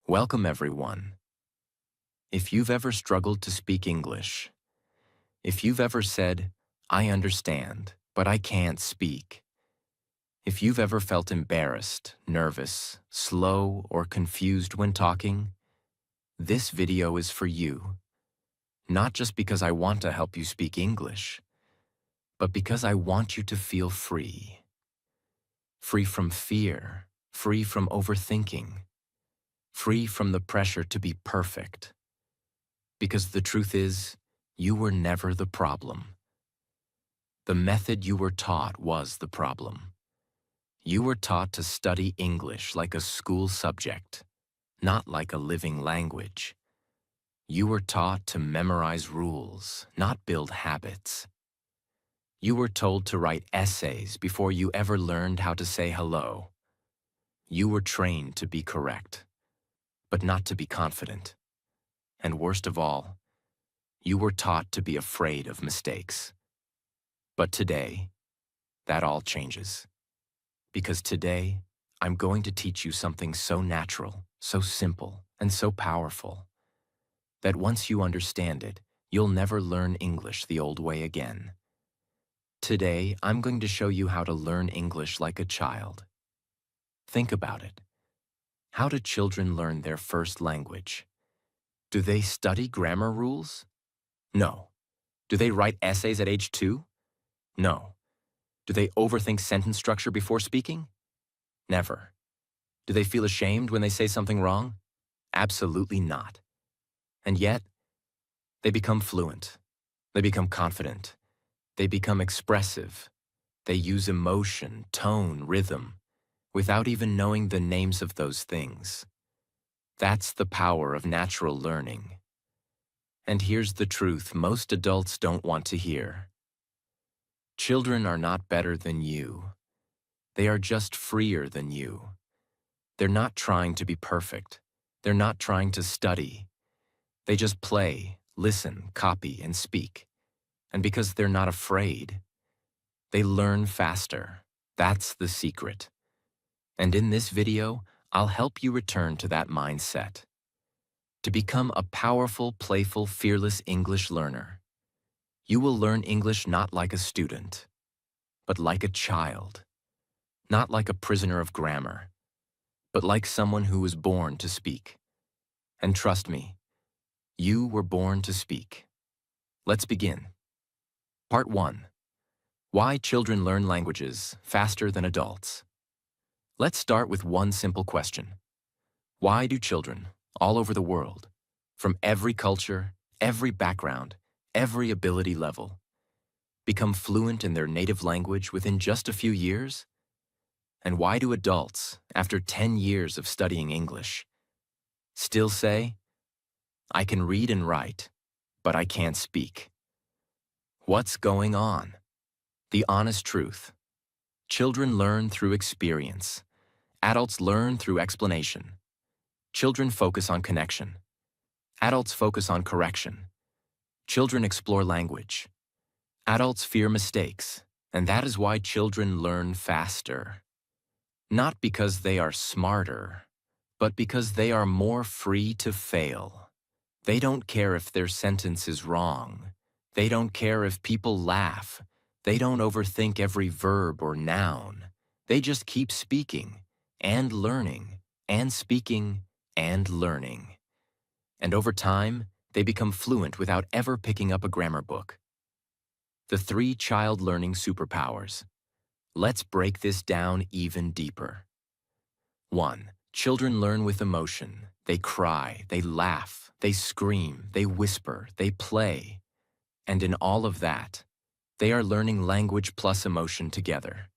Welcome, everyone. If you've ever struggled to speak English, if you've ever said, "I understand, but I can't speak," if you've ever felt embarrassed, nervous, slow, or confused when talking, this video is for you. Not just because I want to help you speak English, but because I want you to feel free. Free from fear, free from overthinking, free from the pressure to be perfect. Because the truth is, you were never the problem. The method you were taught was the problem. You were taught to study English like a school subject, not like a living language. You were taught to memorize rules, not build habits. You were told to write essays before you ever learned how to say hello. You were trained to be correct, but not to be confident. And worst of all, you were taught to be afraid of mistakes. But today, that all changes. Because today, I'm going to teach you something so natural, so simple, and so powerful, that once you understand it, you'll never learn English the old way again. Today, I'm going to show you how to learn English like a child. Think about it. How do children learn their first language? Do they study grammar rules? No. Do they write essays at age 2? No. Do they overthink sentence structure before speaking? Never. Do they feel ashamed when they say something wrong? Absolutely not. And yet, they become fluent. They become confident. They become expressive. They use emotion, tone, rhythm, without even knowing the names of those things. That's the power of natural learning. And here's the truth most adults don't want to hear. Children are not better than you. They are just freer than you. They're not trying to be perfect. They're not trying to study. They just play, listen, copy, and speak. And because they're not afraid, they learn faster. That's the secret. And in this video, I'll help you return to that mindset. To become a powerful, playful, fearless English learner, you will learn English not like a student, but like a child. Not like a prisoner of grammar, but like someone who was born to speak. And trust me, you were born to speak. Let's begin. Part 1. Why children learn languages faster than adults. Let's start with one simple question. Why do children, all over the world, from every culture, every background, every ability level, become fluent in their native language within just a few years? And why do adults, after 10 years of studying English, still say, "I can read and write, but I can't speak"? What's going on? The honest truth. Children learn through experience. Adults learn through explanation. Children focus on connection. Adults focus on correction. Children explore language. Adults fear mistakes, and that is why children learn faster. Not because they are smarter, but because they are more free to fail. They don't care if their sentence is wrong. They don't care if people laugh. They don't overthink every verb or noun. They just keep speaking and learning and speaking and learning. And over time, they become fluent without ever picking up a grammar book. The 3 child learning superpowers. Let's break this down even deeper. 1. Children learn with emotion. They cry, they laugh, they scream, they whisper, they play. And in all of that, they are learning language plus emotion together.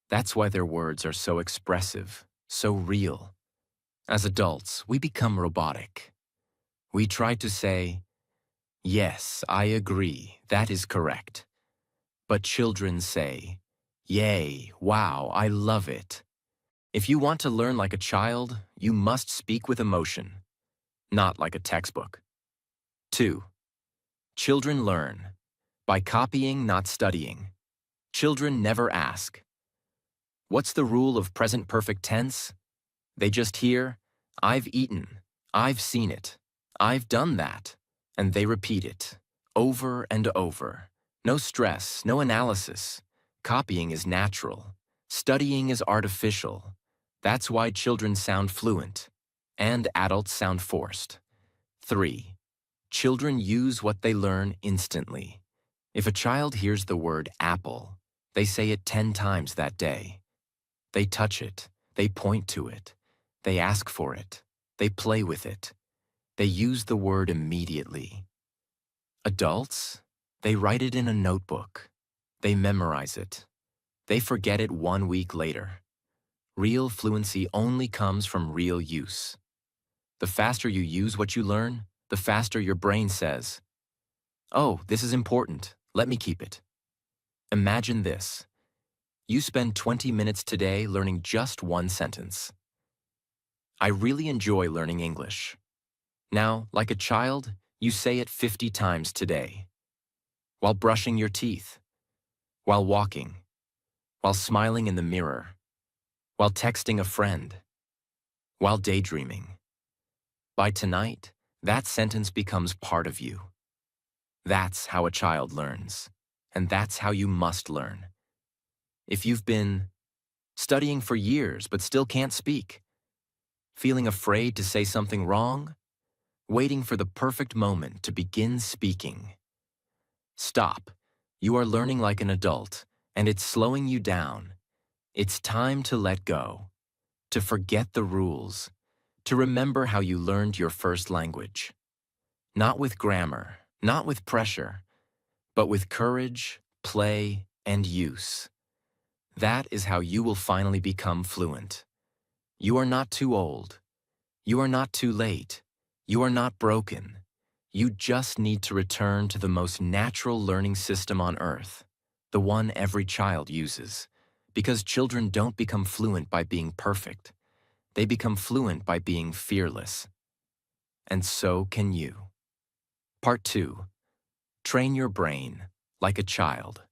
That's why their words are so expressive, so real. As adults, we become robotic. We try to say, "Yes, I agree, that is correct." But children say, "Yay, wow, I love it." If you want to learn like a child, you must speak with emotion, not like a textbook. 2. Children learn by copying, not studying. Children never ask, "What's the rule of present perfect tense?" They just hear, "I've eaten," I've seen it. I've done that. And they repeat it, over and over. No stress, no analysis. Copying is natural. Studying is artificial. That's why children sound fluent, and adults sound forced. 3. Children use what they learn instantly. If a child hears the word apple, they say it 10 times that day. They touch it. They point to it. They ask for it. They play with it. They use the word immediately. Adults, they write it in a notebook. They memorize it. They forget it 1 week later. Real fluency only comes from real use. The faster you use what you learn, the faster your brain says, "Oh, this is important. Let me keep it." Imagine this. You spend 20 minutes today learning just one sentence. I really enjoy learning English. Now, like a child, you say it 50 times today. While brushing your teeth, while walking, while smiling in the mirror, while texting a friend, while daydreaming. By tonight, that sentence becomes part of you. That's how a child learns, and that's how you must learn. If you've been studying for years but still can't speak, feeling afraid to say something wrong, waiting for the perfect moment to begin speaking, stop. You are learning like an adult, and it's slowing you down. It's time to let go, to forget the rules, to remember how you learned your first language. Not with grammar, not with pressure, but with courage, play, and use. That is how you will finally become fluent. You are not too old. You are not too late. You are not broken. You just need to return to the most natural learning system on earth, the one every child uses. Because children don't become fluent by being perfect. They become fluent by being fearless. And so can you. Part 2. Train your brain like a child.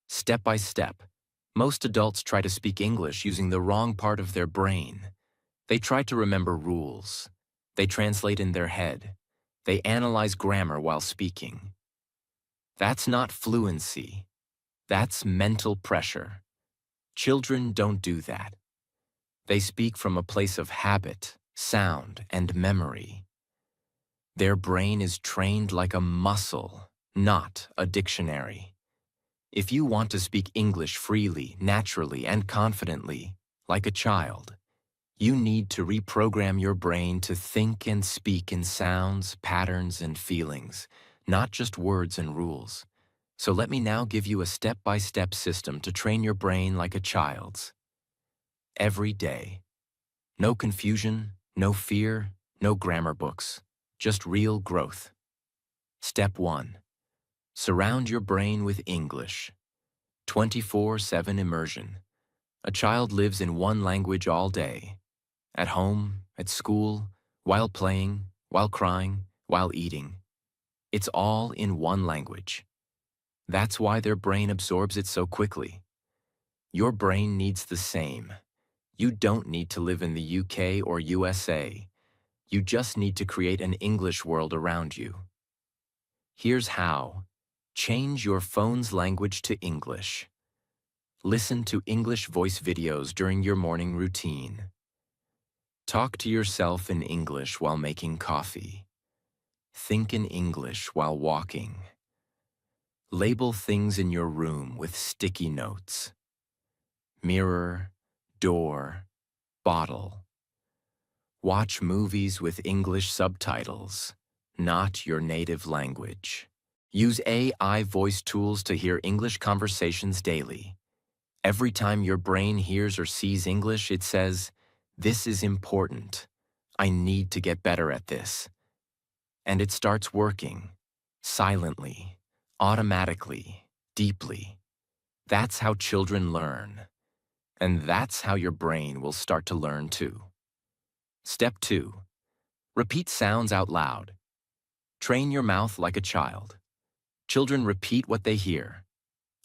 Step by step, most adults try to speak English using the wrong part of their brain. They try to remember rules. They translate in their head. They analyze grammar while speaking. That's not fluency. That's mental pressure. Children don't do that. They speak from a place of habit, sound, and memory. Their brain is trained like a muscle, not a dictionary. If you want to speak English freely, naturally, and confidently, like a child, you need to reprogram your brain to think and speak in sounds, patterns, and feelings, not just words and rules. So let me now give you a step-by-step system to train your brain like a child's. Every day. No confusion, no fear, no grammar books, just real growth. Step 1. Surround your brain with English. 24/7 immersion. A child lives in one language all day. At home, at school, while playing, while crying, while eating. It's all in one language. That's why their brain absorbs it so quickly. Your brain needs the same. You don't need to live in the UK or USA. You just need to create an English world around you. Here's how. Change your phone's language to English. Listen to English voice videos during your morning routine. Talk to yourself in English while making coffee. Think in English while walking. Label things in your room with sticky notes. Mirror, door, bottle. Watch movies with English subtitles, not your native language. Use AI voice tools to hear English conversations daily. Every time your brain hears or sees English, it says, "This is important. I need to get better at this." And it starts working, silently, automatically, deeply. That's how children learn. And that's how your brain will start to learn too. Step 2. Repeat sounds out loud. Train your mouth like a child. Children repeat what they hear,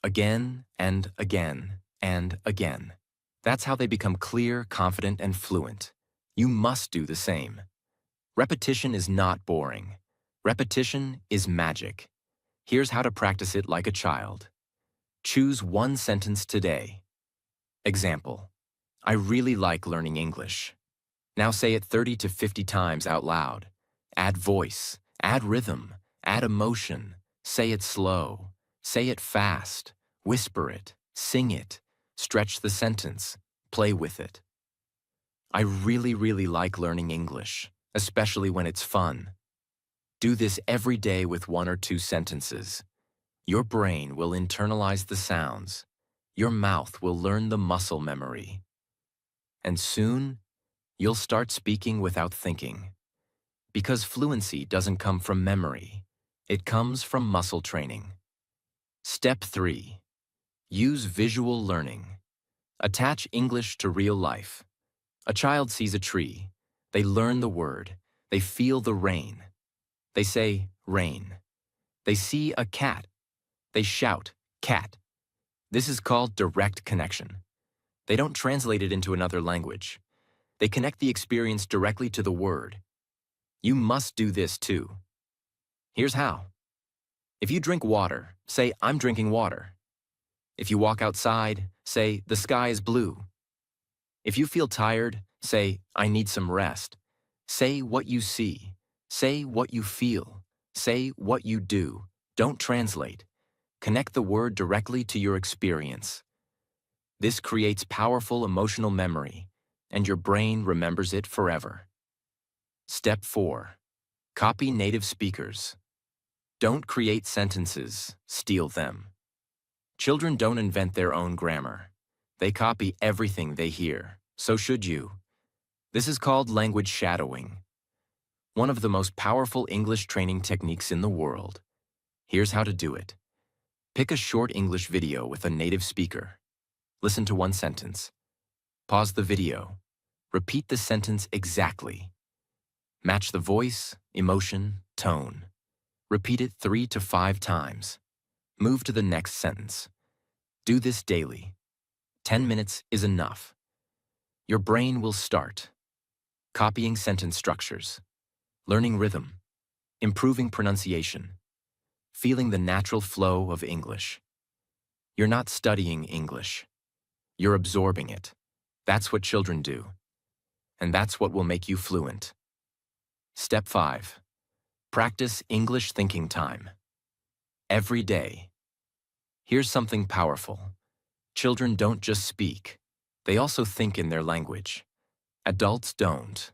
again and again and again. That's how they become clear, confident, and fluent. You must do the same. Repetition is not boring. Repetition is magic. Here's how to practice it like a child. Choose one sentence today. Example: I really like learning English. Now say it 30 to 50 times out loud. Add voice, add rhythm, add emotion. Say it slow, say it fast, whisper it, sing it, stretch the sentence, play with it. I really like learning English, especially when it's fun. Do this every day with 1 or 2 sentences. Your brain will internalize the sounds. Your mouth will learn the muscle memory. And soon, you'll start speaking without thinking. Because fluency doesn't come from memory. It comes from muscle training. Step 3. Use visual learning. Attach English to real life. A child sees a tree. They learn the word. They feel the rain. They say, rain. They see a cat. They shout, cat. This is called direct connection. They don't translate it into another language. They connect the experience directly to the word. You must do this too. Here's how. If you drink water, say, I'm drinking water. If you walk outside, say, the sky is blue. If you feel tired, say, I need some rest. Say what you see. Say what you feel. Say what you do. Don't translate. Connect the word directly to your experience. This creates powerful emotional memory, and your brain remembers it forever. Step 4. Copy native speakers. Don't create sentences, steal them. Children don't invent their own grammar. They copy everything they hear. So should you. This is called language shadowing. One of the most powerful English training techniques in the world. Here's how to do it. Pick a short English video with a native speaker. Listen to one sentence. Pause the video. Repeat the sentence exactly. Match the voice, emotion, tone. Repeat it 3 to 5 times. Move to the next sentence. Do this daily. 10 minutes is enough. Your brain will start. Copying sentence structures. Learning rhythm. Improving pronunciation. Feeling the natural flow of English. You're not studying English. You're absorbing it. That's what children do. And that's what will make you fluent. Step 5. Practice English thinking time. Every day. Here's something powerful. Children don't just speak. They also think in their language. Adults don't.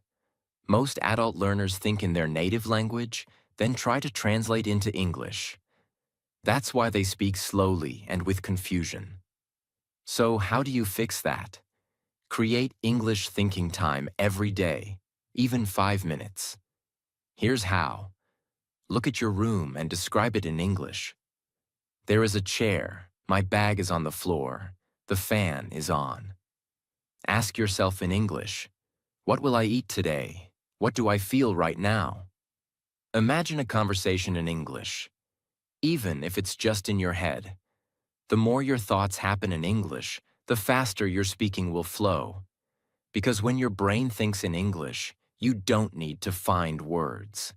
Most adult learners think in their native language, then try to translate into English. That's why they speak slowly and with confusion. So how do you fix that? Create English thinking time every day, even 5 minutes. Here's how. Look at your room and describe it in English. There is a chair, my bag is on the floor, the fan is on. Ask yourself in English, what will I eat today? What do I feel right now? Imagine a conversation in English, even if it's just in your head. The more your thoughts happen in English, the faster your speaking will flow. Because when your brain thinks in English, you don't need to find words.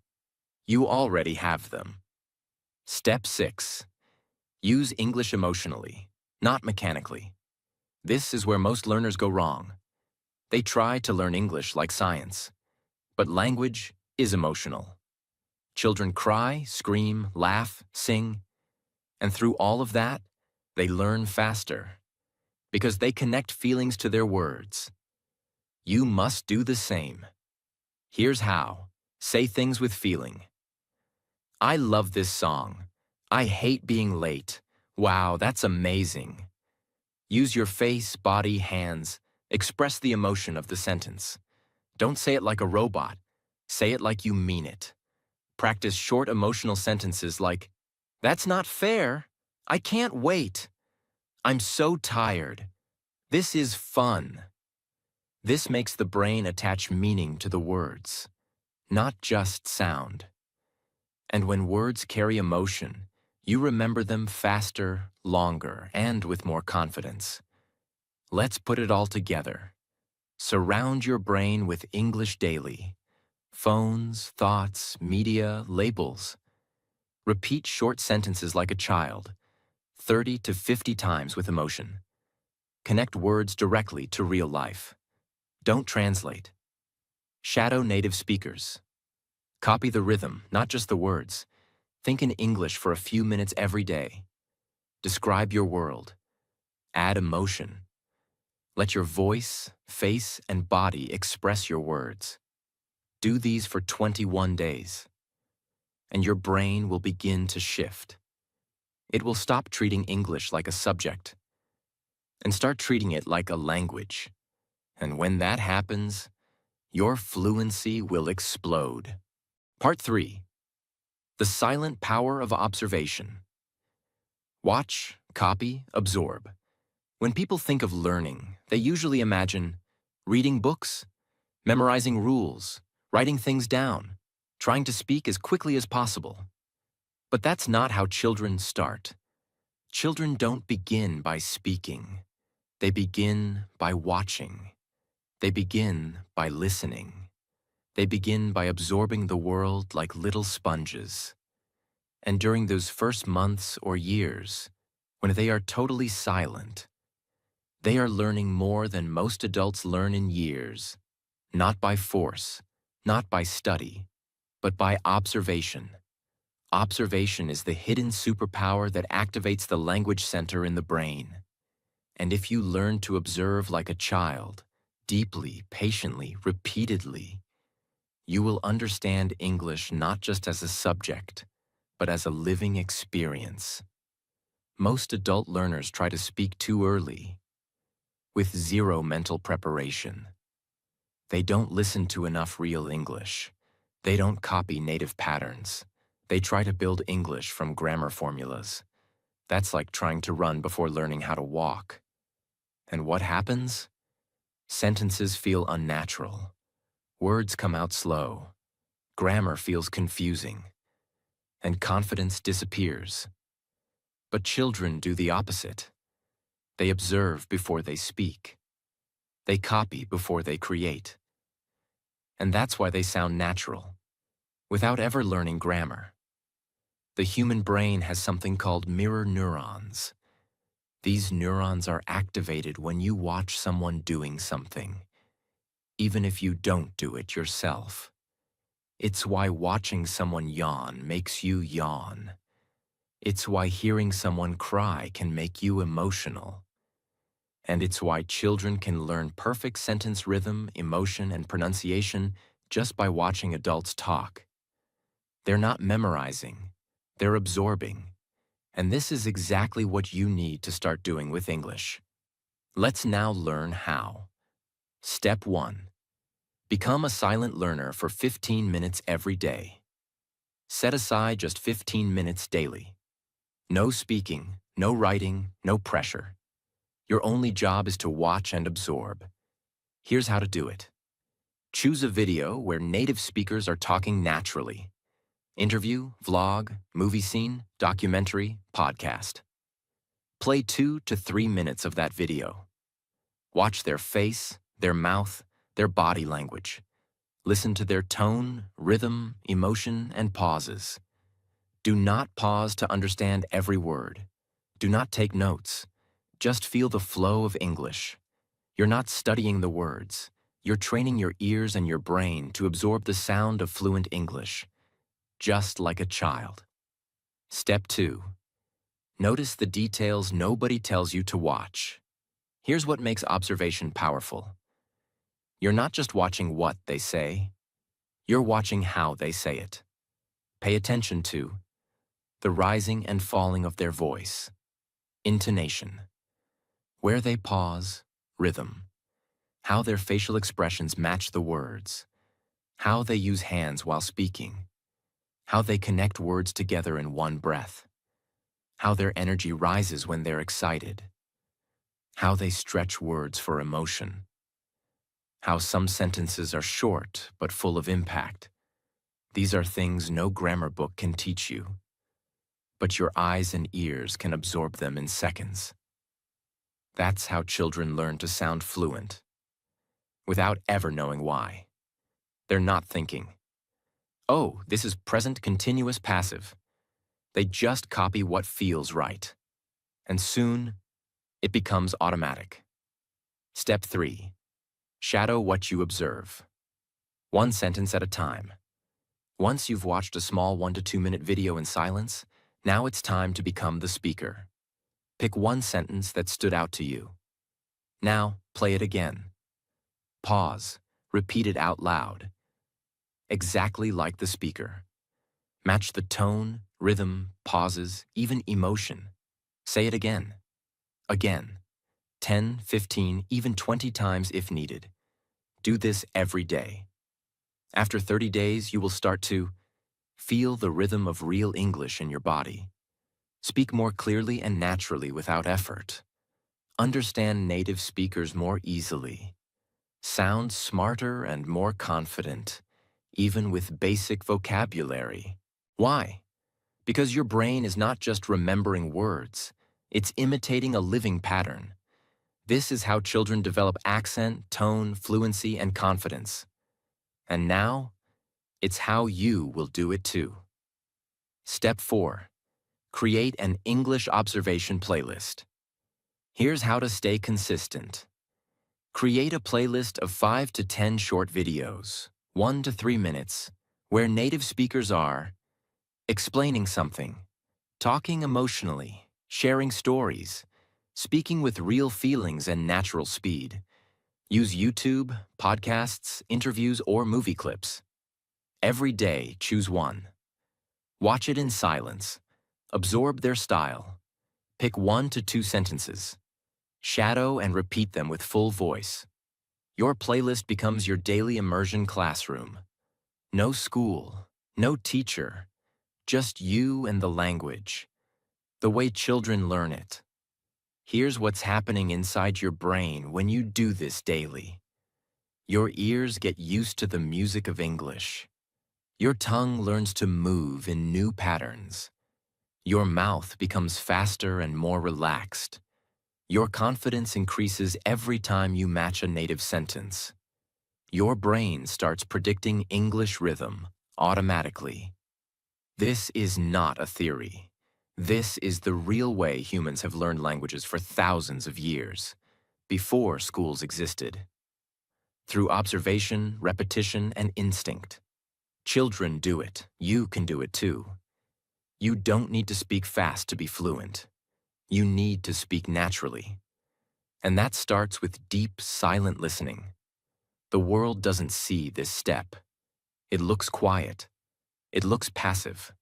You already have them. Step 6. Use English emotionally, not mechanically. This is where most learners go wrong. They try to learn English like science. But language is emotional. Children cry, scream, laugh, sing. And through all of that, they learn faster. Because they connect feelings to their words. You must do the same. Here's how. Say things with feeling. I love this song. I hate being late. Wow, that's amazing. Use your face, body, hands. Express the emotion of the sentence. Don't say it like a robot. Say it like you mean it. Practice short emotional sentences like, that's not fair. I can't wait. I'm so tired. This is fun. This makes the brain attach meaning to the words, not just sound. And when words carry emotion, you remember them faster, longer, and with more confidence. Let's put it all together. Surround your brain with English daily. phones, thoughts, media, labels. Repeat short sentences like a child, 30 to 50 times with emotion. Connect words directly to real life. Don't translate. Shadow native speakers. Copy the rhythm, not just the words. Think in English for a few minutes every day. Describe your world. Add emotion. Let your voice, face, and body express your words. Do these for 21 days, and your brain will begin to shift. It will stop treating English like a subject and start treating it like a language. And when that happens, your fluency will explode. Part 3. The silent power of observation. Watch, copy, absorb. When people think of learning, they usually imagine reading books, memorizing rules, writing things down, trying to speak as quickly as possible. But that's not how children start. Children don't begin by speaking. They begin by watching. They begin by listening. They begin by absorbing the world like little sponges. And during those first months or years, when they are totally silent, they are learning more than most adults learn in years, not by force, not by study, but by observation. Observation is the hidden superpower that activates the language center in the brain. And if you learn to observe like a child, deeply, patiently, repeatedly, you will understand English not just as a subject, but as a living experience. Most adult learners try to speak too early, with zero mental preparation. They don't listen to enough real English. They don't copy native patterns. They try to build English from grammar formulas. That's like trying to run before learning how to walk. And what happens? Sentences feel unnatural. Words come out slow. Grammar feels confusing. And confidence disappears. But children do the opposite. They observe before they speak. They copy before they create. And that's why they sound natural, without ever learning grammar. The human brain has something called mirror neurons. These neurons are activated when you watch someone doing something, even if you don't do it yourself. It's why watching someone yawn makes you yawn. It's why hearing someone cry can make you emotional. And it's why children can learn perfect sentence rhythm, emotion, and pronunciation just by watching adults talk. They're not memorizing, they're absorbing. And this is exactly what you need to start doing with English. Let's now learn how. Step 1. Become a silent learner for 15 minutes every day. Set aside just 15 minutes daily. No speaking, no writing, no pressure. Your only job is to watch and absorb. Here's how to do it. Choose a video where native speakers are talking naturally. Interview, vlog, movie scene, documentary, podcast. Play 2 to 3 minutes of that video. Watch their face, their mouth, their body language. Listen to their tone, rhythm, emotion, and pauses. Do not pause to understand every word. Do not take notes. Just feel the flow of English. You're not studying the words. You're training your ears and your brain to absorb the sound of fluent English, just like a child. Step 2. Notice the details nobody tells you to watch. Here's what makes observation powerful. You're not just watching what they say, you're watching how they say it. Pay attention to the rising and falling of their voice, intonation, where they pause, rhythm, how their facial expressions match the words, how they use hands while speaking, how they connect words together in one breath, how their energy rises when they're excited, how they stretch words for emotion, how some sentences are short but full of impact. These are things no grammar book can teach you, but your eyes and ears can absorb them in seconds. That's how children learn to sound fluent, without ever knowing why. They're not thinking, Oh, this is present continuous passive. They just copy what feels right. And soon, it becomes automatic. Step 3. Shadow what you observe. One sentence at a time. Once you've watched a small 1 to 2 minute video in silence, now it's time to become the speaker. Pick one sentence that stood out to you. Now, play it again. Pause. Repeat it out loud. Exactly like the speaker. Match the tone, rhythm, pauses, even emotion. Say it again. Again. 10, 15, even 20 times if needed. Do this every day. After 30 days, you will start to feel the rhythm of real English in your body. Speak more clearly and naturally without effort. Understand native speakers more easily. Sound smarter and more confident, even with basic vocabulary. Why? Because your brain is not just remembering words, it's imitating a living pattern. This is how children develop accent, tone, fluency, and confidence. And now, it's how you will do it too. Step 4. Create an English observation playlist. Here's how to stay consistent. Create a playlist of 5 to 10 short videos, 1 to 3 minutes, where native speakers are explaining something, talking emotionally, sharing stories, speaking with real feelings and natural speed. Use YouTube, podcasts, interviews, or movie clips. Every day, choose one. Watch it in silence. Absorb their style. Pick 1 to 2 sentences. Shadow and repeat them with full voice. Your playlist becomes your daily immersion classroom. No school, no teacher, just you and the language, the way children learn it. Here's what's happening inside your brain when you do this daily. Your ears get used to the music of English. Your tongue learns to move in new patterns. Your mouth becomes faster and more relaxed. Your confidence increases every time you match a native sentence. Your brain starts predicting English rhythm automatically. This is not a theory. This is the real way humans have learned languages for thousands of years, before schools existed. Through observation, repetition, and instinct. Children do it. You can do it too. You don't need to speak fast to be fluent. You need to speak naturally. And that starts with deep, silent listening. The world doesn't see this step. It looks quiet. It looks passive.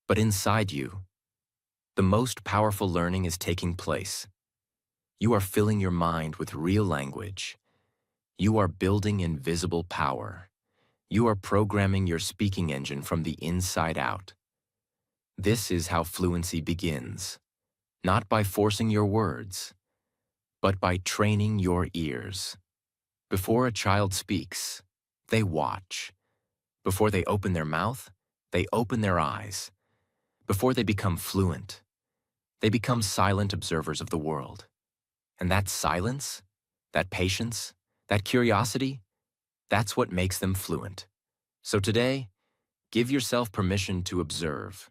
But inside you, the most powerful learning is taking place. You are filling your mind with real language. You are building invisible power. You are programming your speaking engine from the inside out. This is how fluency begins, not by forcing your words, but by training your ears. Before a child speaks, they watch. Before they open their mouth, they open their eyes. Before they become fluent, they become silent observers of the world. And that silence, that patience, that curiosity, that's what makes them fluent. So today, give yourself permission to observe.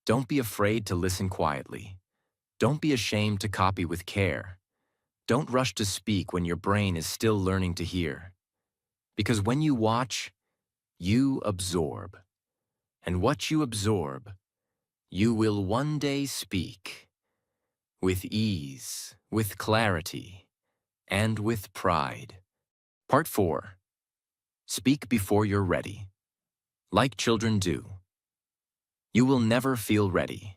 Don't be afraid to listen quietly. Don't be ashamed to copy with care. Don't rush to speak when your brain is still learning to hear. Because when you watch, you absorb. And what you absorb, you will one day speak. With ease, with clarity, and with pride. Part 4. Speak before you're ready. Like children do. You will never feel ready.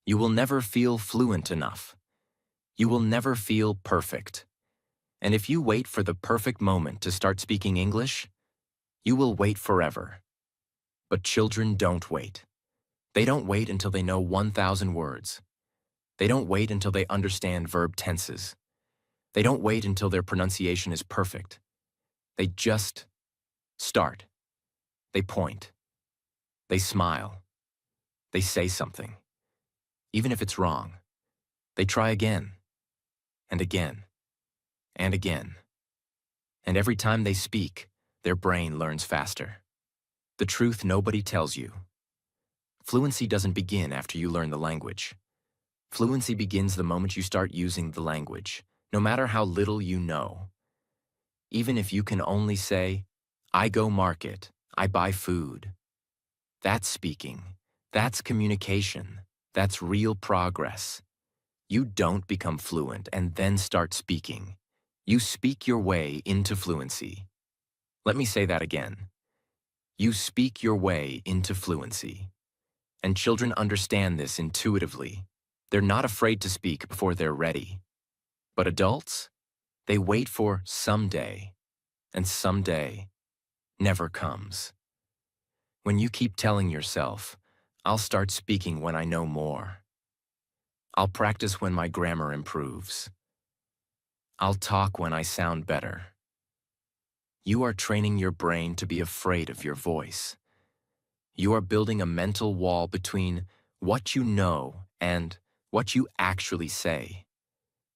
You will never feel fluent enough. You will never feel perfect. And if you wait for the perfect moment to start speaking English, you will wait forever. But children don't wait. They don't wait until they know 1,000 words. They don't wait until they understand verb tenses. They don't wait until their pronunciation is perfect. They just start. They point. They smile. They say something. Even if it's wrong, they try again, and again, and again. And every time they speak, their brain learns faster. The truth nobody tells you. Fluency doesn't begin after you learn the language. Fluency begins the moment you start using the language, no matter how little you know. Even if you can only say, I go market, I buy food. That's speaking. That's communication. That's real progress. You don't become fluent and then start speaking. You speak your way into fluency. Let me say that again. You speak your way into fluency. And children understand this intuitively. They're not afraid to speak before they're ready. But adults, they wait for someday, and someday never comes. When you keep telling yourself, I'll start speaking when I know more. I'll practice when my grammar improves. I'll talk when I sound better. You are training your brain to be afraid of your voice. You are building a mental wall between what you know and what you actually say.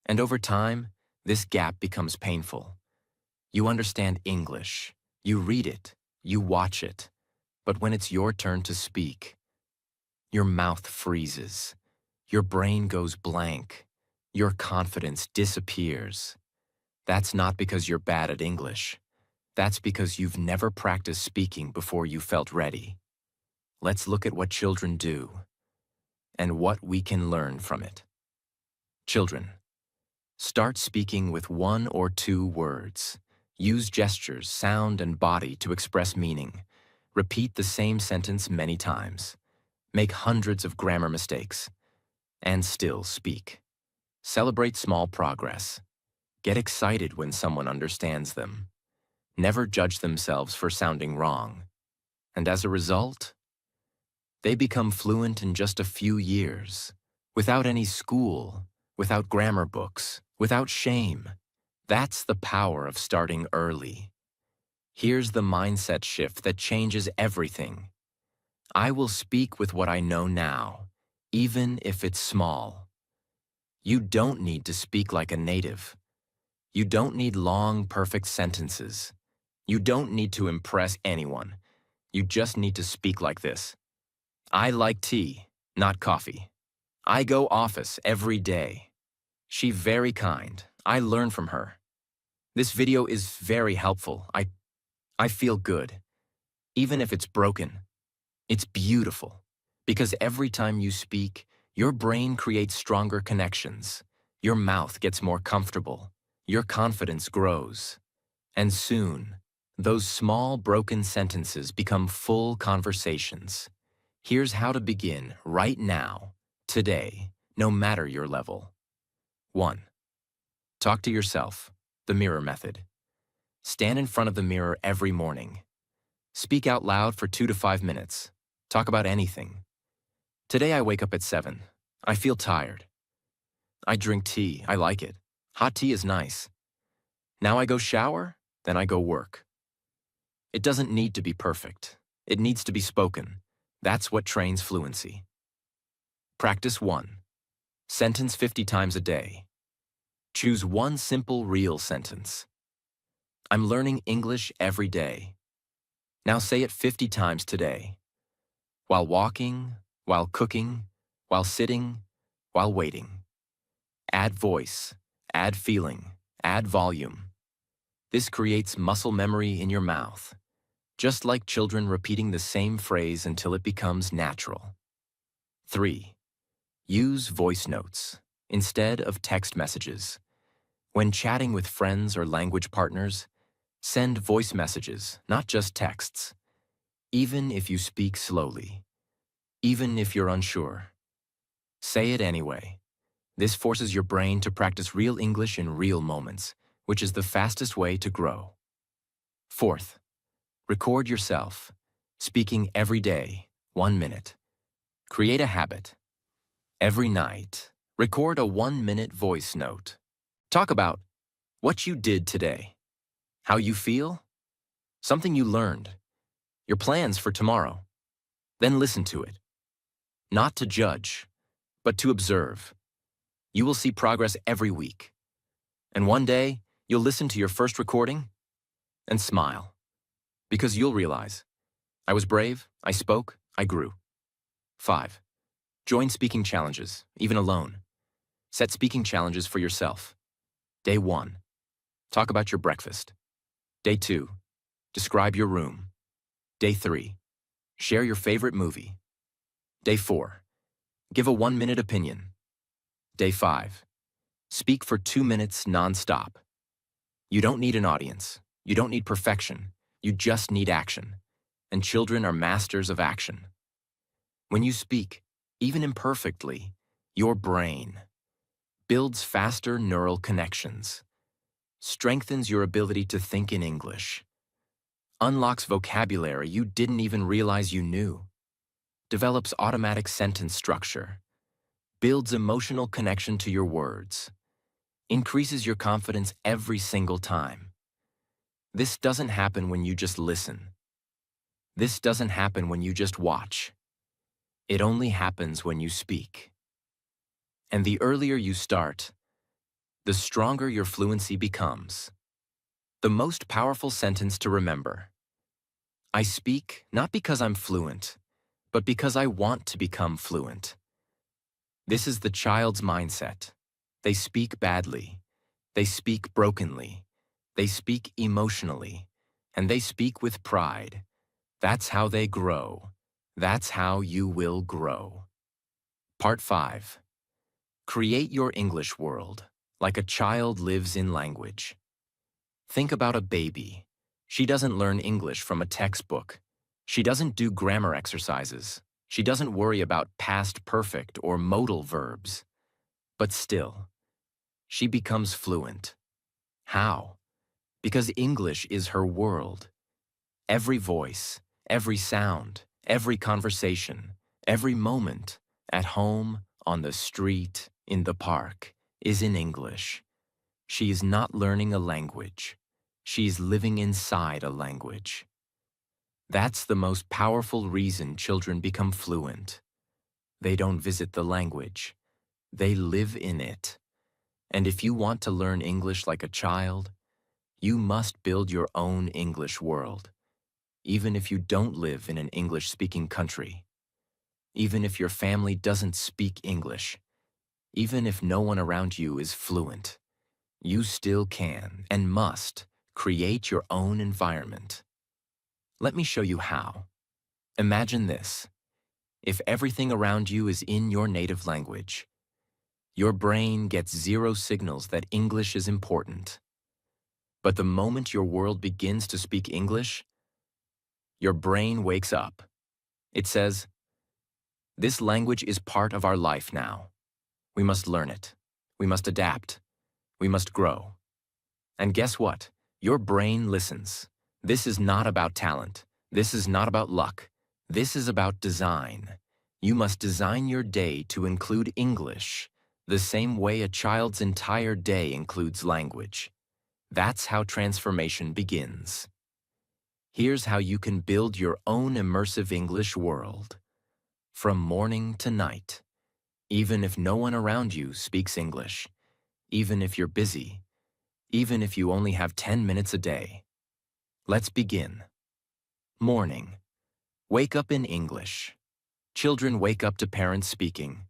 And over time, this gap becomes painful. You understand English, you read it, you watch it, but when it's your turn to speak, your mouth freezes, your brain goes blank, your confidence disappears. That's not because you're bad at English. That's because you've never practiced speaking before you felt ready. Let's look at what children do and what we can learn from it. Children, start speaking with 1 or 2 words. Use gestures, sound, and body to express meaning. Repeat the same sentence many times. Make hundreds of grammar mistakes. And still speak. Celebrate small progress. Get excited when someone understands them. Never judge themselves for sounding wrong. And as a result, they become fluent in just a few years, without any school, without grammar books, without shame. That's the power of starting early. Here's the mindset shift that changes everything. I will speak with what I know now, even if it's small. You don't need to speak like a native. You don't need long, perfect sentences. You don't need to impress anyone. You just need to speak like this. I like tea, not coffee. I go office every day. She very kind. I learn from her. This video is very helpful. I feel good. Even if it's broken, it's beautiful. Because every time you speak, your brain creates stronger connections. Your mouth gets more comfortable. Your confidence grows. And soon, those small broken sentences become full conversations. Here's how to begin right now, today, no matter your level. 1. Talk to yourself, the mirror method. Stand in front of the mirror every morning. Speak out loud for 2 to 5 minutes. Talk about anything. Today I wake up at 7. I feel tired. I drink tea. I like it. Hot tea is nice. Now I go shower, then I go work. It doesn't need to be perfect. It needs to be spoken. That's what trains fluency. Practice 1. Sentence 50 times a day. Choose one simple, real sentence. I'm learning English every day. Now say it 50 times today. While walking, while cooking, while sitting, while waiting. Add voice, add feeling, add volume. This creates muscle memory in your mouth, just like children repeating the same phrase until it becomes natural. 3. Use voice notes instead of text messages. When chatting with friends or language partners, send voice messages, not just texts. Even if you speak slowly, even if you're unsure, say it anyway. This forces your brain to practice real English in real moments, which is the fastest way to grow. 4th, record yourself, speaking every day, 1 minute. Create a habit. Every night, record a 1-minute voice note. Talk about what you did today, how you feel, something you learned, your plans for tomorrow. Then listen to it. Not to judge, but to observe. You will see progress every week. And one day, you'll listen to your first recording and smile. Because you'll realize, I was brave, I spoke, I grew. 5. Join speaking challenges, even alone. Set speaking challenges for yourself. Day 1. Talk about your breakfast. Day 2. Describe your room. Day 3. Share your favorite movie. Day 4. Give a 1-minute opinion. Day 5. Speak for 2 minutes non-stop. You don't need an audience. You don't need perfection. You just need action. And children are masters of action. When you speak, even imperfectly, your brain builds faster neural connections, strengthens your ability to think in English, unlocks vocabulary you didn't even realize you knew, develops automatic sentence structure, builds emotional connection to your words, increases your confidence every single time. This doesn't happen when you just listen. This doesn't happen when you just watch. It only happens when you speak. And the earlier you start, the stronger your fluency becomes. The most powerful sentence to remember: I speak not because I'm fluent, but because I want to become fluent. This is the child's mindset. They speak badly. They speak brokenly. They speak emotionally. And they speak with pride. That's how they grow. That's how you will grow. Part 5. Create your English world, like a child lives in language. Think about a baby. She doesn't learn English from a textbook. She doesn't do grammar exercises. She doesn't worry about past perfect or modal verbs. But still, she becomes fluent. How? Because English is her world. Every voice, every sound, every conversation, every moment, at home, on the street, in the park, is in English. She is not learning a language. She's living inside a language. That's the most powerful reason children become fluent. They don't visit the language. They live in it. And if you want to learn English like a child, you must build your own English world, even if you don't live in an English-speaking country, even if your family doesn't speak English, even if no one around you is fluent. You still can and must create your own environment. Let me show you how. Imagine this. If everything around you is in your native language, your brain gets zero signals that English is important. But the moment your world begins to speak English, your brain wakes up. It says, this language is part of our life now. We must learn it. We must adapt. We must grow. And guess what? Your brain listens. This is not about talent. This is not about luck. This is about design. You must design your day to include English, the same way a child's entire day includes language. That's how transformation begins. Here's how you can build your own immersive English world. From morning to night, even if no one around you speaks English, even if you're busy, even if you only have 10 minutes a day. Let's begin. Morning. Wake up in English. Children wake up to parents speaking.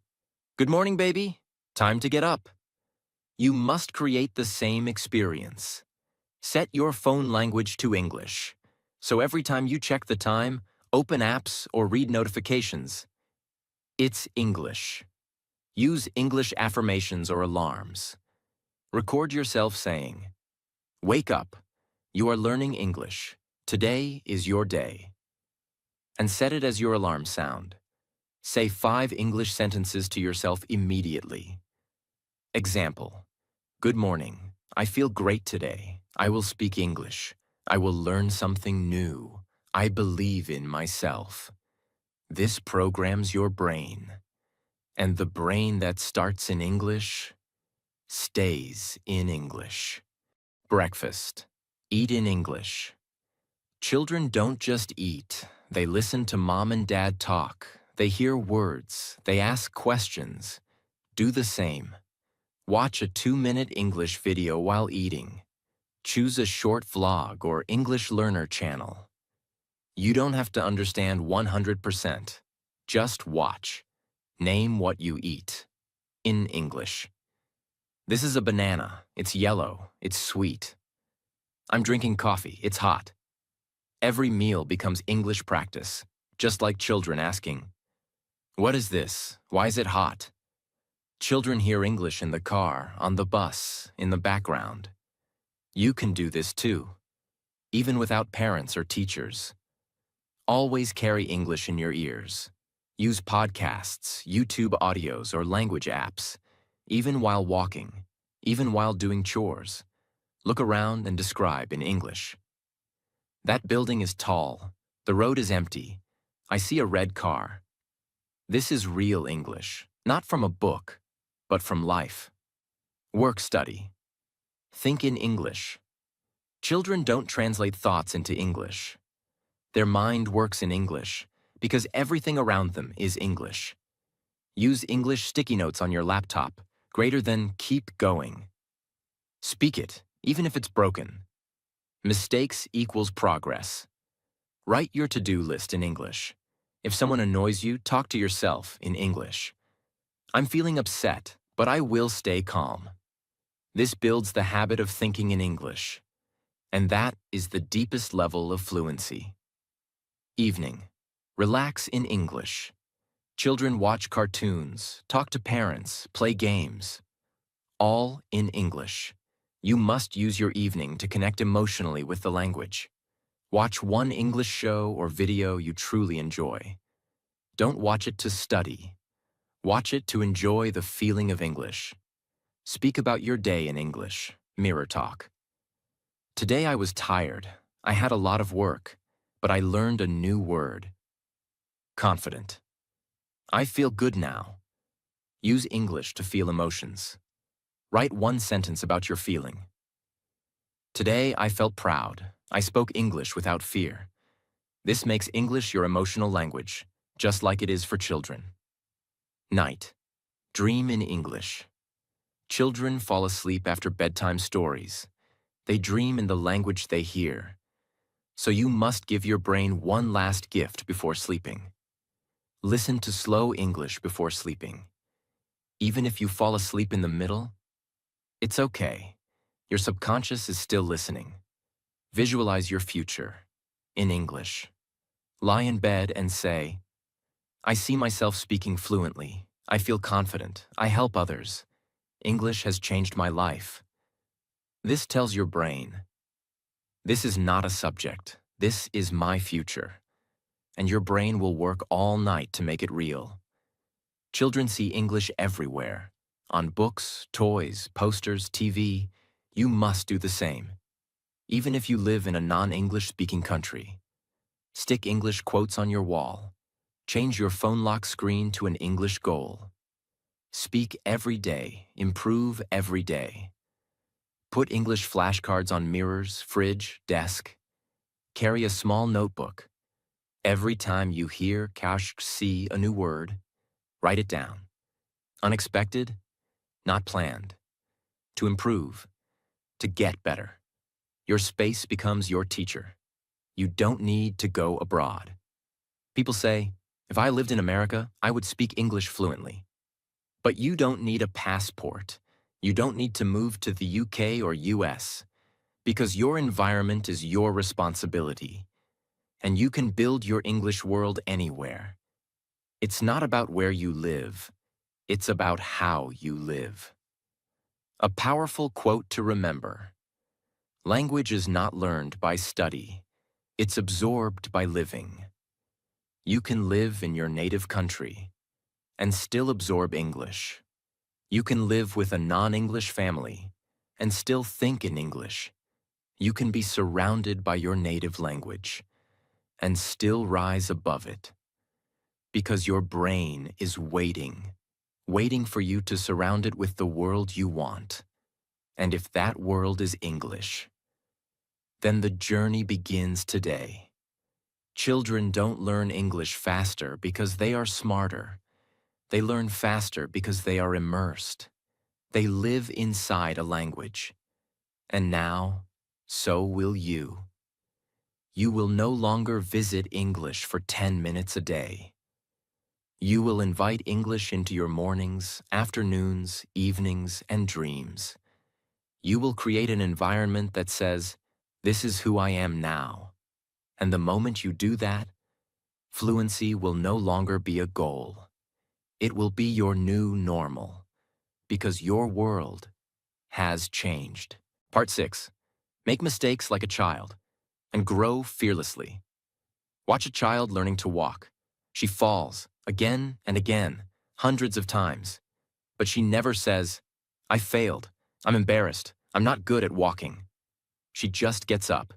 Good morning, baby. Time to get up. You must create the same experience. Set your phone language to English. So every time you check the time, open apps, or read notifications, it's English. Use English affirmations or alarms. Record yourself saying, wake up. You are learning English. Today is your day. And set it as your alarm sound. Say 5 English sentences to yourself immediately. Example: good morning. I feel great today. I will speak English. I will learn something new. I believe in myself. This programs your brain. And the brain that starts in English stays in English. Breakfast. Eat in English. Children don't just eat. They listen to mom and dad talk. They hear words. They ask questions. Do the same. Watch a 2-minute English video while eating. Choose a short vlog or English learner channel. You don't have to understand 100%. Just watch. Name what you eat. In English. This is a banana. It's yellow. It's sweet. I'm drinking coffee. It's hot. Every meal becomes English practice, just like children asking, "What is this? Why is it hot?" Children hear English in the car, on the bus, in the background. You can do this too, even without parents or teachers. Always carry English in your ears. Use podcasts, YouTube audios, or language apps, even while walking, even while doing chores. Look around and describe in English. That building is tall. The road is empty. I see a red car. This is real English, not from a book, but from life. Work study. Think in English. Children don't translate thoughts into English. Their mind works in English because everything around them is English. Use English sticky notes on your laptop, greater than keep going. Speak it, even if it's broken. Mistakes equals progress. Write your to-do list in English. If someone annoys you, talk to yourself in English. I'm feeling upset, but I will stay calm. This builds the habit of thinking in English. And that is the deepest level of fluency. Evening. Relax in English. Children watch cartoons, talk to parents, play games. All in English. You must use your evening to connect emotionally with the language. Watch one English show or video you truly enjoy. Don't watch it to study. Watch it to enjoy the feeling of English. Speak about your day in English. Mirror talk. Today I was tired. I had a lot of work, but I learned a new word. Confident. I feel good now. Use English to feel emotions. Write one sentence about your feeling. Today I felt proud. I spoke English without fear. This makes English your emotional language, just like it is for children. Night. Dream in English. Children fall asleep after bedtime stories. They dream in the language they hear. So you must give your brain one last gift before sleeping. Listen to slow English before sleeping. Even if you fall asleep in the middle, it's okay. Your subconscious is still listening. Visualize your future in English. Lie in bed and say, "I see myself speaking fluently. I feel confident. I help others. English has changed my life." This tells your brain, this is not a subject. This is my future. And your brain will work all night to make it real. Children see English everywhere. On books, toys, posters, TV. You must do the same. Even if you live in a non-English speaking country. Stick English quotes on your wall. Change your phone lock screen to an English goal. Speak every day. Improve every day. Put English flashcards on mirrors, fridge, desk. Carry a small notebook. Every time you hear, cash, see a new word, write it down. Unexpected, not planned. To improve, to get better. Your space becomes your teacher. You don't need to go abroad. People say, if I lived in America, I would speak English fluently. But you don't need a passport. You don't need to move to the UK or US, because your environment is your responsibility, and you can build your English world anywhere. It's not about where you live, it's about how you live. A powerful quote to remember. Language is not learned by study, it's absorbed by living. You can live in your native country and still absorb English. You can live with a non-English family and still think in English. You can be surrounded by your native language and still rise above it. Because your brain is waiting for you to surround it with the world you want. And if that world is English, then the journey begins today. Children don't learn English faster because they are smarter. They learn faster because they are immersed. They live inside a language. And now, so will you. You will no longer visit English for 10 minutes a day. You will invite English into your mornings, afternoons, evenings, and dreams. You will create an environment that says, "This is who I am now." And the moment you do that, fluency will no longer be a goal. It will be your new normal, because your world has changed. Part 6. Make mistakes like a child and grow fearlessly. Watch a child learning to walk. She falls again and again, hundreds of times. But she never says, "I failed. I'm embarrassed. I'm not good at walking." She just gets up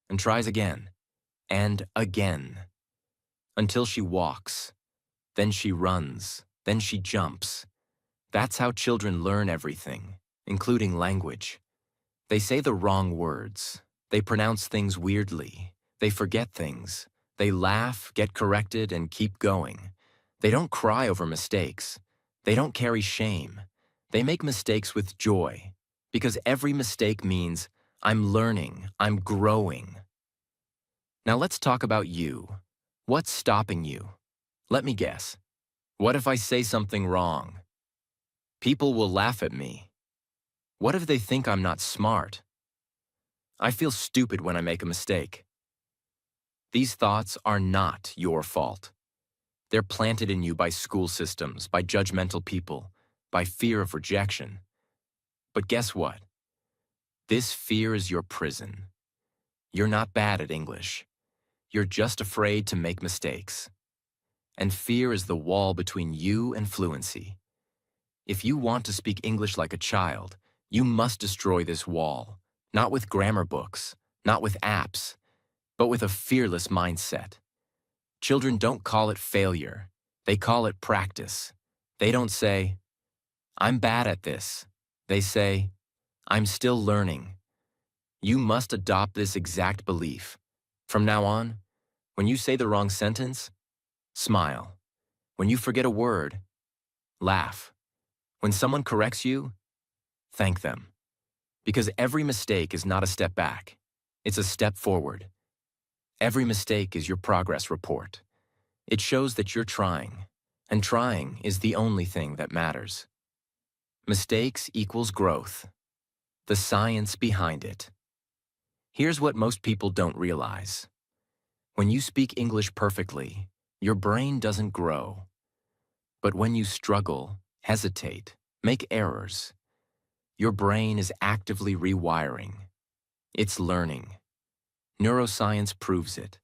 and tries again and again until she walks. Then she runs. Then she jumps. That's how children learn everything, including language. They say the wrong words. They pronounce things weirdly. They forget things. They laugh, get corrected, and keep going. They don't cry over mistakes. They don't carry shame. They make mistakes with joy, because every mistake means, "I'm learning, I'm growing." Now let's talk about you. What's stopping you? Let me guess. What if I say something wrong? People will laugh at me. What if they think I'm not smart? I feel stupid when I make a mistake. These thoughts are not your fault. They're planted in you by school systems, by judgmental people, by fear of rejection. But guess what? This fear is your prison. You're not bad at English. You're just afraid to make mistakes. And fear is the wall between you and fluency. If you want to speak English like a child, you must destroy this wall, not with grammar books, not with apps, but with a fearless mindset. Children don't call it failure. They call it practice. They don't say, "I'm bad at this." They say, "I'm still learning." You must adopt this exact belief. From now on, when you say the wrong sentence, smile. When you forget a word, laugh. When someone corrects you, thank them. Because every mistake is not a step back. It's a step forward. Every mistake is your progress report. It shows that you're trying, and trying is the only thing that matters. Mistakes equals growth. The science behind it. Here's what most people don't realize. When you speak English perfectly, your brain doesn't grow. But when you struggle, hesitate, make errors, your brain is actively rewiring. It's learning. Neuroscience proves it.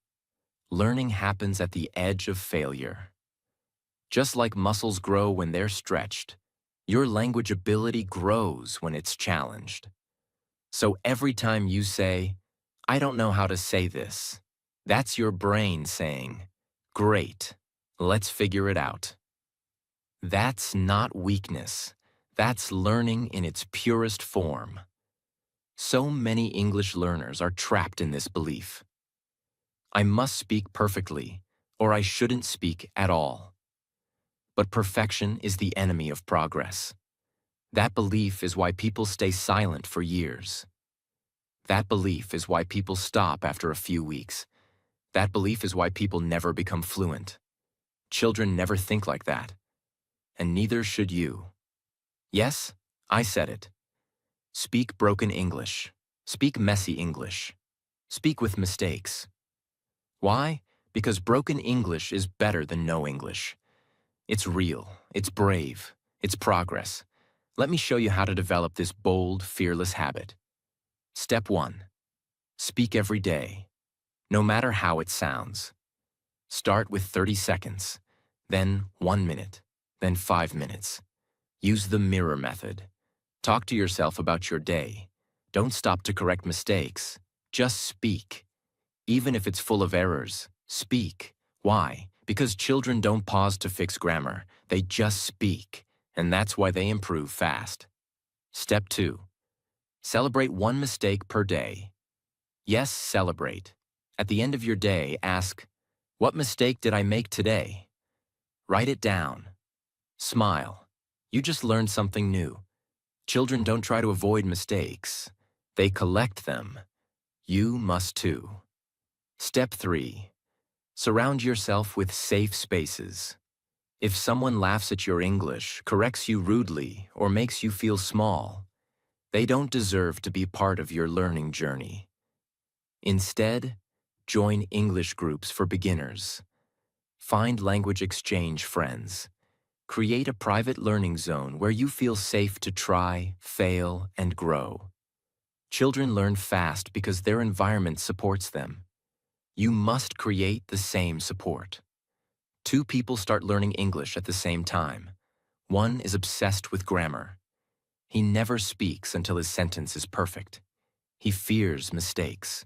Learning happens at the edge of failure. Just like muscles grow when they're stretched, your language ability grows when it's challenged. So every time you say, "I don't know how to say this," that's your brain saying, "Great, let's figure it out." That's not weakness. That's learning in its purest form. So many English learners are trapped in this belief. I must speak perfectly, or I shouldn't speak at all. But perfection is the enemy of progress. That belief is why people stay silent for years. That belief is why people stop after a few weeks. That belief is why people never become fluent. Children never think like that. And neither should you. Yes, I said it. Speak broken English. Speak messy English. Speak with mistakes. Why? Because broken English is better than no English. It's real, it's brave, it's progress. Let me show you how to develop this bold, fearless habit. Step 1. Speak every day, no matter how it sounds. Start with 30 seconds, then 1 minute, then 5 minutes. Use the mirror method. Talk to yourself about your day. Don't stop to correct mistakes. Just speak. Even if it's full of errors, speak. Why? Because children don't pause to fix grammar. They just speak, and that's why they improve fast. Step 2. Celebrate one mistake per day. Yes, celebrate. At the end of your day, ask, "What mistake did I make today?" Write it down. Smile. You just learned something new. Children don't try to avoid mistakes. They collect them. You must too. Step 3. Surround yourself with safe spaces. If someone laughs at your English, corrects you rudely, or makes you feel small, they don't deserve to be part of your learning journey. Instead, join English groups for beginners. Find language exchange friends. Create a private learning zone where you feel safe to try, fail, and grow. Children learn fast because their environment supports them. You must create the same support. 2 people start learning English at the same time. One is obsessed with grammar. He never speaks until his sentence is perfect. He fears mistakes.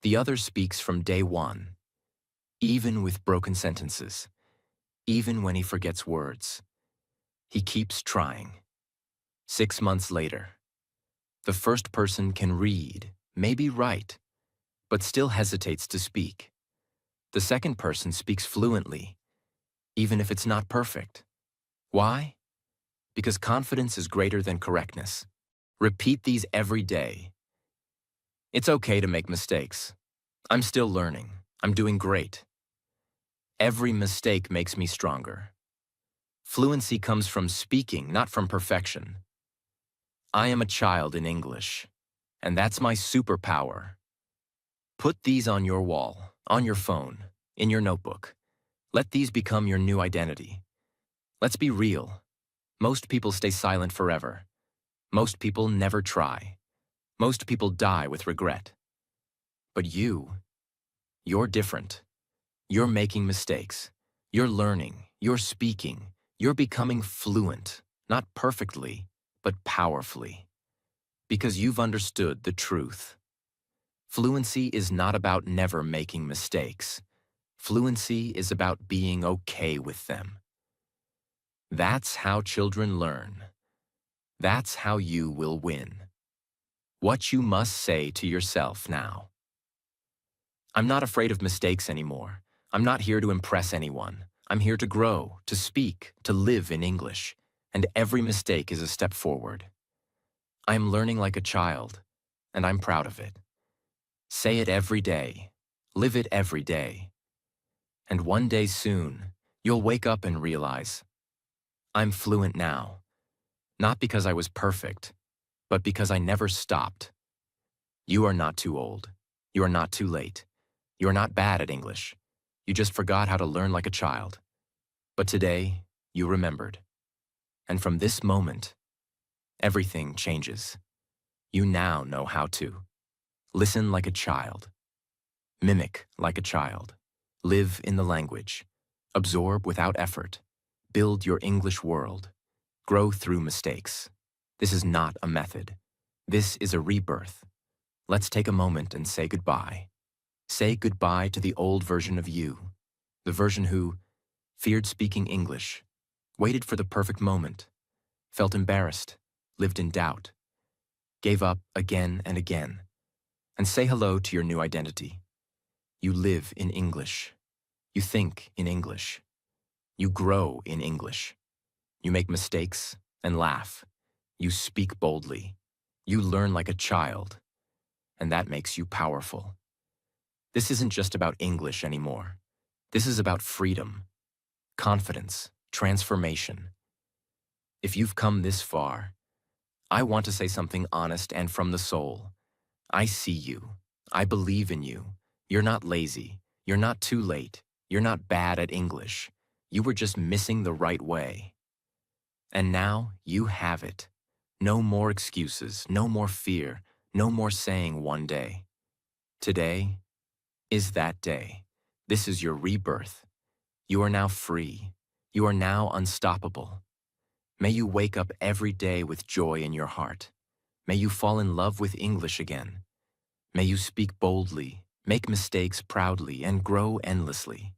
The other speaks from day one, even with broken sentences, even when he forgets words. He keeps trying. 6 months later, the first person can read, maybe write, but still hesitates to speak. The second person speaks fluently, even if it's not perfect. Why? Because confidence is greater than correctness. Repeat these every day. It's okay to make mistakes. I'm still learning. I'm doing great. Every mistake makes me stronger. Fluency comes from speaking, not from perfection. I am a child in English, and that's my superpower. Put these on your wall, on your phone, in your notebook. Let these become your new identity. Let's be real. Most people stay silent forever. Most people never try. Most people die with regret. But you're different. You're making mistakes. You're learning. You're speaking. You're becoming fluent, not perfectly, but powerfully. Because you've understood the truth. Fluency is not about never making mistakes. Fluency is about being okay with them. That's how children learn. That's how you will win. What you must say to yourself now. I'm not afraid of mistakes anymore. I'm not here to impress anyone. I'm here to grow, to speak, to live in English. And every mistake is a step forward. I am learning like a child, and I'm proud of it. Say it every day. Live it every day. And one day soon, you'll wake up and realize, I'm fluent now. Not because I was perfect, but because I never stopped. You are not too old. You are not too late. You are not bad at English. You just forgot how to learn like a child. But today, you remembered. And from this moment, everything changes. You now know how to listen like a child, mimic like a child, live in the language, absorb without effort, build your English world, grow through mistakes. This is not a method. This is a rebirth. Let's take a moment and say goodbye. Say goodbye to the old version of you, the version who feared speaking English, waited for the perfect moment, felt embarrassed, lived in doubt, gave up again and again. And say hello to your new identity. You live in English. You think in English. You grow in English. You make mistakes and laugh. You speak boldly. You learn like a child. And that makes you powerful. This isn't just about English anymore. This is about freedom, confidence, transformation. If you've come this far, I want to say something honest and from the soul. I see you. I believe in you. You're not lazy. You're not too late. You're not bad at English. You were just missing the right way. And now you have it. No more excuses, no more fear, no more saying one day. Today is that day. This is your rebirth. You are now free. You are now unstoppable. May you wake up every day with joy in your heart. May you fall in love with English again. May you speak boldly, make mistakes proudly, and grow endlessly.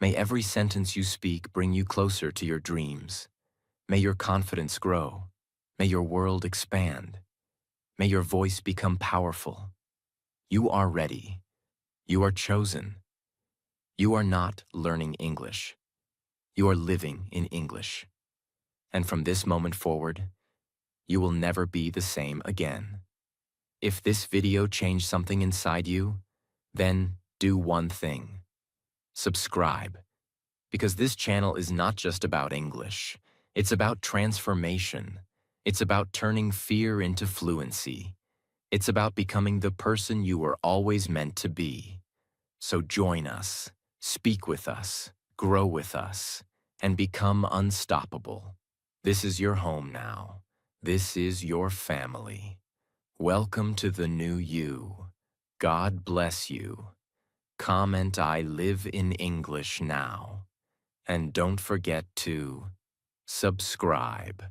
May every sentence you speak bring you closer to your dreams. May your confidence grow. May your world expand. May your voice become powerful. You are ready. You are chosen. You are not learning English. You are living in English. And from this moment forward, you will never be the same again. If this video changed something inside you, then do one thing: subscribe. Because this channel is not just about English. It's about transformation. It's about turning fear into fluency. It's about becoming the person you were always meant to be. So join us, speak with us, grow with us, and become unstoppable. This is your home now. This is your family. Welcome to the new you. God bless you. Comment "I live in English" now. And don't forget to subscribe.